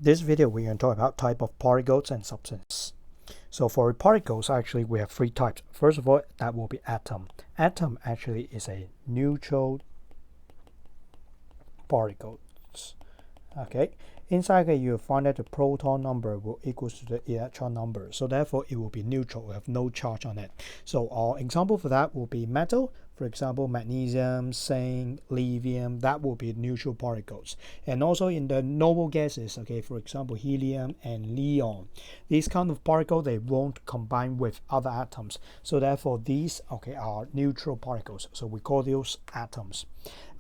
This video we're going to talk about type of particles and substance. So for particles, actually we have three types. First of all, that will be atom. Atom actually is a neutral particles. Okay, inside here you'll find that the proton number will equal to the electron number. So therefore it will be neutral, we have no charge on it. So our example for that will be metal. For example, magnesium, zinc, lithium, that will be neutral particles. And also in the noble gases, okay, for example, helium and neon, these kind of particles, they won't combine with other atoms. So therefore these, okay, are neutral particles. So we call those atoms.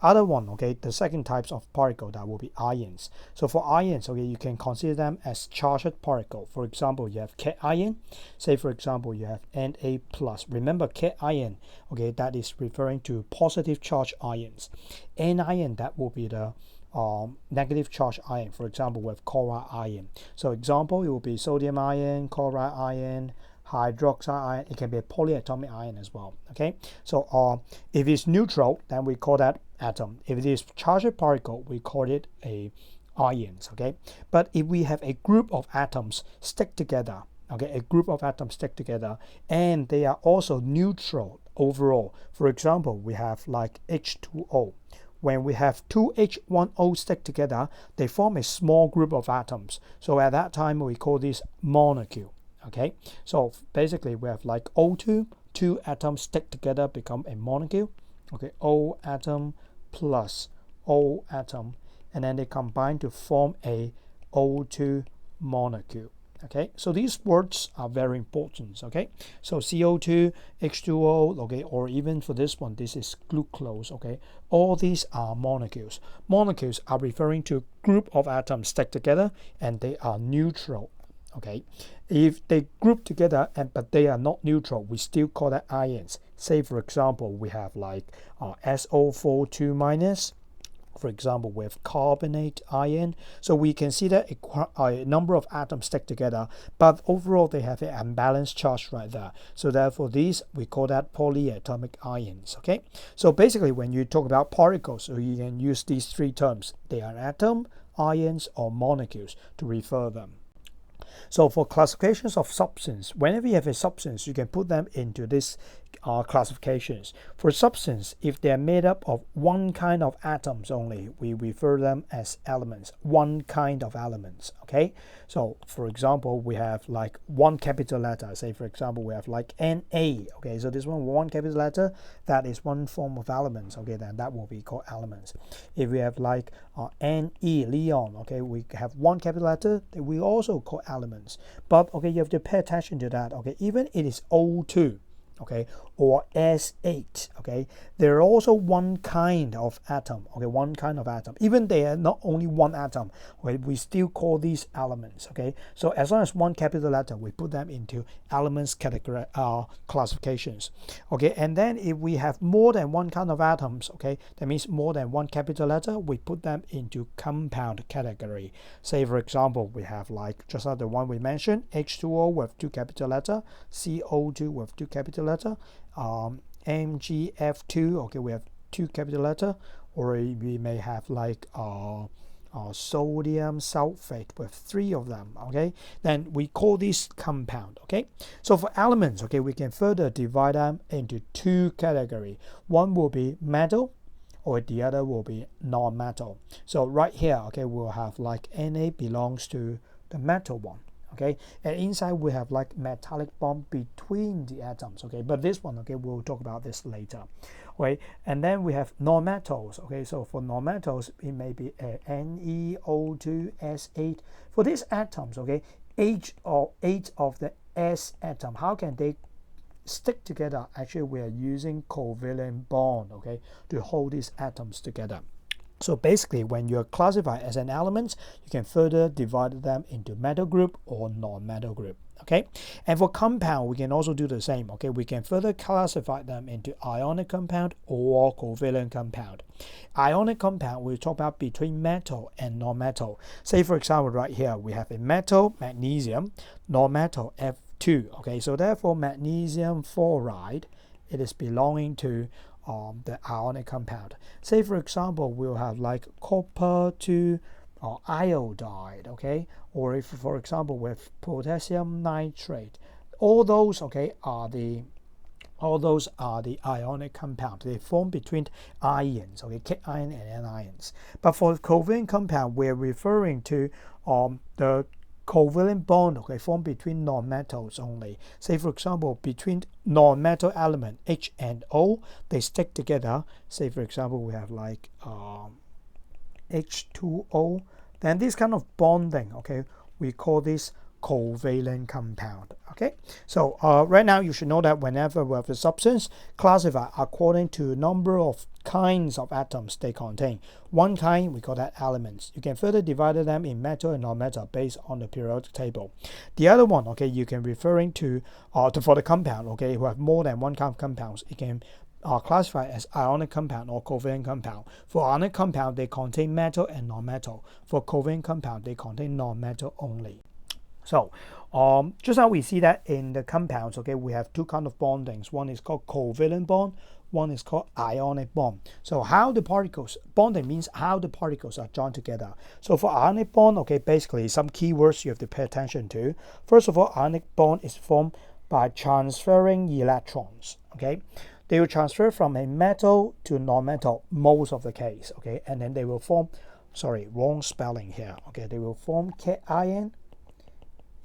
Other one, okay, the second types of particle, that will be ions. So for ions, okay, you can consider them as charged particle. For example, you have cation. Say for example, you have Na plus. Remember cation, okay, that is referring to positive charge ions. Anion, that will be the negative charge ion. For example, with chloride ion. So example, it will be sodium ion, chloride ion, hydroxide ion. It can be a polyatomic ion as well. Okay, so if it's neutral, then we call that atom. If it is charged particle, we call it a ions. Okay, but if we have a group of atoms stick together, okay, a group of atoms stick together and they are also neutral overall. For example, we have like H2O. When we have two H1O stick together, they form a small group of atoms. So at that time we call this molecule. Okay, so basically we have like O2, two atoms stick together become a molecule. Okay, O atom plus O atom, and then they combine to form a O2 molecule. Okay, so these words are very important. Okay, so CO2, H2O, okay, or even for this one, this is glucose. Okay, all these are molecules. Molecules are referring to group of atoms stuck together and they are neutral. Okay, if they group together but they are not neutral, we still call that ions. Say for example, we have like SO4 2 minus. For example, with carbonate ion, so we can see that a number of atoms stick together, but overall they have an unbalanced charge right there. So therefore these, we call that polyatomic ions. Okay, so basically when you talk about particles, so you can use these three terms. They are atom, ions, or molecules to refer them. So for classifications of substance, whenever you have a substance, you can put them into this classifications. For substance, if they are made up of one kind of atoms only, we refer them as elements, one kind of elements. Okay, so for example, we have like one capital letter. Say for example, we have like Na. Okay, so this one capital letter, that is one form of elements. Okay, then that will be called elements. If we have like Ne, neon, okay, we have one capital letter, that we also call elements. But okay, you have to pay attention to that. Okay, even it is O2, okay, or S8, okay, they're also one kind of atom. Okay, one kind of atom. Even they are not only one atom, okay, we still call these elements. Okay, so as long as one capital letter, we put them into elements category classifications. Okay, and then if we have more than one kind of atoms, okay, that means more than one capital letter, we put them into compound category. Say for example, we have like just like the one we mentioned, H2O with two capital letter, CO2 with two capital letter, MgF2, okay, we have two capital letter, or we may have like sodium sulfate with three of them. Okay, then we call this compound. Okay, so for elements, okay, we can further divide them into two categories. One will be metal, or the other will be non-metal. So right here, okay, we'll have like Na belongs to the metal one. Okay, and inside we have like metallic bond between the atoms. Okay, but this one, okay, we'll talk about this later. Okay, and then we have non-metals. Okay, so for non-metals, it may be NeO2S8. For these atoms, okay, eight of the S atom, how can they stick together? Actually, we are using covalent bond, okay, to hold these atoms together. So basically, when you're classified as an element, you can further divide them into metal group or non-metal group. Okay, and for compound, we can also do the same. Okay, we can further classify them into ionic compound or covalent compound. Ionic compound, we talk about between metal and non-metal. Say for example, right here we have a metal, magnesium, non-metal, F2. Okay, so therefore magnesium fluoride, it is belonging to the ionic compound. Say for example, we'll have like copper to iodide, okay, or if, for example, with potassium nitrate, all those, okay, are the ionic compound. They form between ions, okay, cation and anions. But for covalent compound, we're referring to the covalent bond, okay, formed between non-metals only. Say, for example, between non-metal element H and O, they stick together. Say, for example, we have like H2O. Then this kind of bonding, okay, we call this covalent compound. Okay, so right now you should know that whenever we have a substance classified according to number of kinds of atoms they contain, one kind we call that elements. You can further divide them in metal and non-metal based on the periodic table. The other one, okay, you can referring to for the compound, okay, who have more than one kind of compounds, it can are classified as ionic compound or covalent compound. For ionic compound, they contain metal and non-metal. For covalent compound, they contain non-metal only. So just how we see that in the compounds, okay, we have two kind of bondings. One is called covalent bond, one is called ionic bond. So how the particles, bonding means how the particles are joined together. So for ionic bond, okay, basically some keywords you have to pay attention to. First of all, ionic bond is formed by transferring electrons, okay. They will transfer from a metal to non-metal most of the case, okay, and then they will form, sorry, wrong spelling here, okay, they will form cation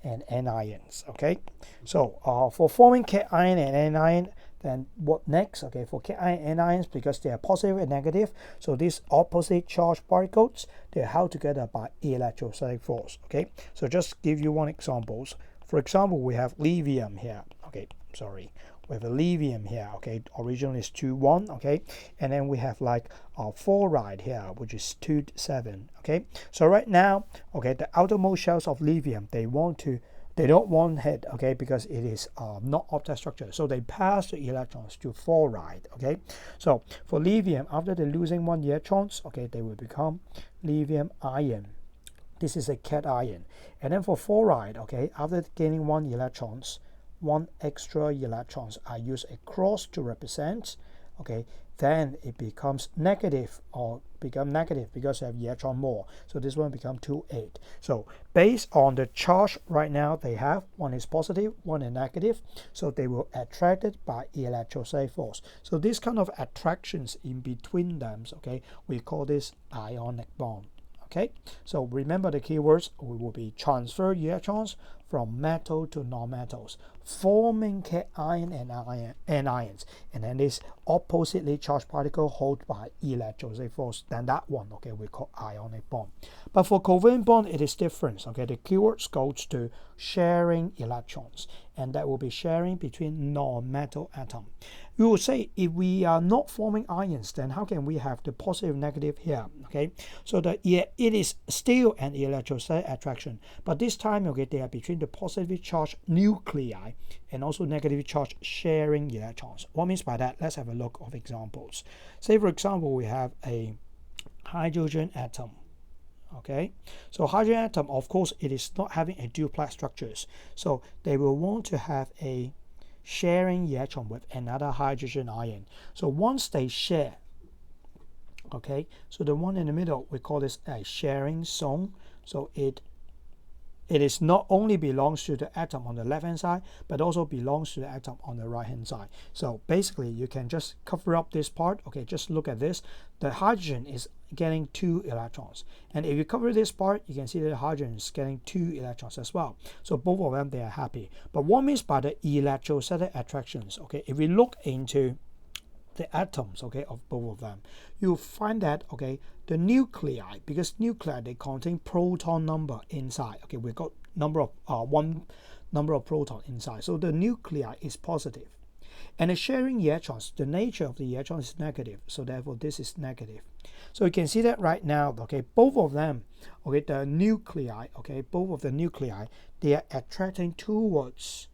and anions, okay. So for forming cation and anion, then what next? Okay, for cation and anions, because they are positive and negative, so these opposite charged particles, they are held together by electrostatic force, okay. So just give you one examples. For example, we have lithium here, okay, sorry, we have a lithium here, okay, originally is 2,1, okay, and then we have like fluoride here, which is 2,7, okay. So right now, okay, the outermost shells of lithium, they don't want it, okay, because it is not octet structure, so they pass the electrons to fluoride, okay. So for lithium, after they losing one electrons, okay, they will become lithium ion. This is a cation. And then for fluoride, okay, after gaining one extra electrons are used across to represent, okay, then it becomes negative or become negative because you have electron more. So this one become 2,8. So based on the charge right now they have, one is positive, one is negative, so they will attracted by electrostatic force. So this kind of attractions in between them, okay, we call this ionic bond. Okay, so remember the keywords, we will be transfer electrons from metal to non-metals, forming cation and anions, and then this oppositely charged particle held by electrostatic force, then that one, okay, we call ionic bond. But for covalent bond, it is different, okay, the keywords goes to sharing electrons, and that will be sharing between non-metal atom. You will say, if we are not forming ions, then how can we have the positive negative here, okay? So that it is still an electrostatic attraction, but this time, okay, they are between the positively charged nuclei and also negatively charged sharing electrons. What means by that? Let's have a look of examples. Say, for example, we have a hydrogen atom. Okay, so hydrogen atom, of course, it is not having a duplex structures, so they will want to have a sharing electron with another hydrogen ion. So once they share, okay, so the one in the middle, we call this a sharing zone. So it is not only belongs to the atom on the left hand side, but also belongs to the atom on the right hand side. So basically you can just cover up this part, okay, just look at this. The hydrogen is getting 2 electrons, and if you cover this part, you can see that the hydrogen is getting 2 electrons as well. So both of them, they are happy. But what means by the electrostatic attractions? Okay, if we look into the atoms, okay, of both of them, you'll find that, okay, the nuclei, because nuclei, they contain proton number inside, okay, we've got number of one number of proton inside, so the nuclei is positive, and the sharing electrons, the nature of the electron is negative, so therefore this is negative. So you can see that right now, okay, both of them, okay, the nuclei, okay, both of the nuclei, they are attracting towards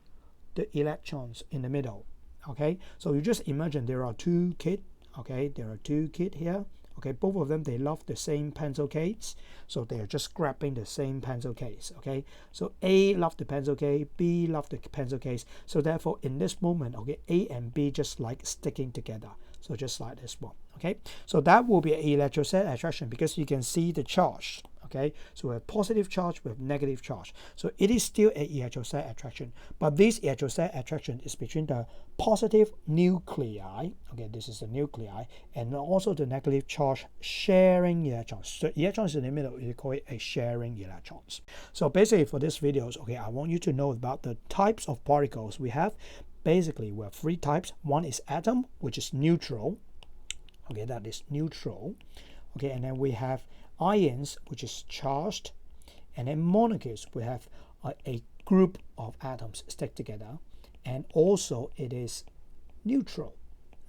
the electrons in the middle. Okay, so you just imagine there are 2 kids, okay, there are 2 kids here, okay, both of them, they love the same pencil case, so they are just grabbing the same pencil case, okay, so A love the pencil case, B love the pencil case, so therefore in this moment, okay, A and B just like sticking together, so just like this one, okay, so that will be an electrostatic attraction because you can see the charge, Okay, so we have positive charge with negative charge. So it is still an electrostatic attraction, but this electrostatic attraction is between the positive nuclei, okay, this is the nuclei, and also the negative charge sharing electrons. So electrons in the middle, you call it a sharing electrons. So basically for this videos, okay, I want you to know about the types of particles we have. Basically, we have three types. One is atom, which is neutral. Okay, that is neutral. Okay, and then we have ions, which is charged, and then molecules, we have a group of atoms stick together, and also it is neutral.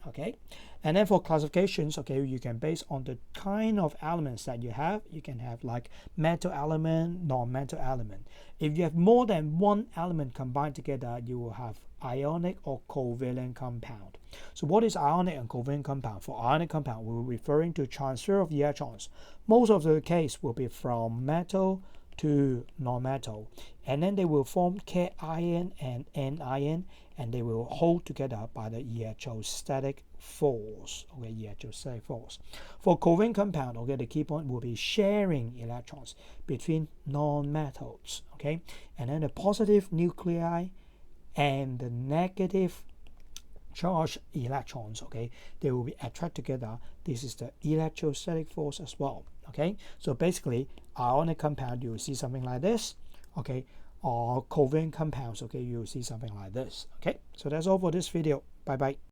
Okay, and then for classifications, okay, you can base on the kind of elements that you have. You can have like metal element, non-metal element. If you have more than one element combined together, you will have ionic or covalent compound. So what is ionic and covalent compound? For ionic compound, we're referring to transfer of electrons. Most of the case will be from metal to non-metal, and then they will form cation and anion, and they will hold together by the electrostatic force. Okay, electrostatic force. For covalent compound, okay, the key point will be sharing electrons between non-metals. Okay, and then the positive nuclei and the negative charged electrons, okay, they will be attracted together. This is the electrostatic force as well. Okay, so basically ionic compound, you will see something like this. Okay, or covalent compounds, okay, you will see something like this. Okay, so that's all for this video. Bye bye.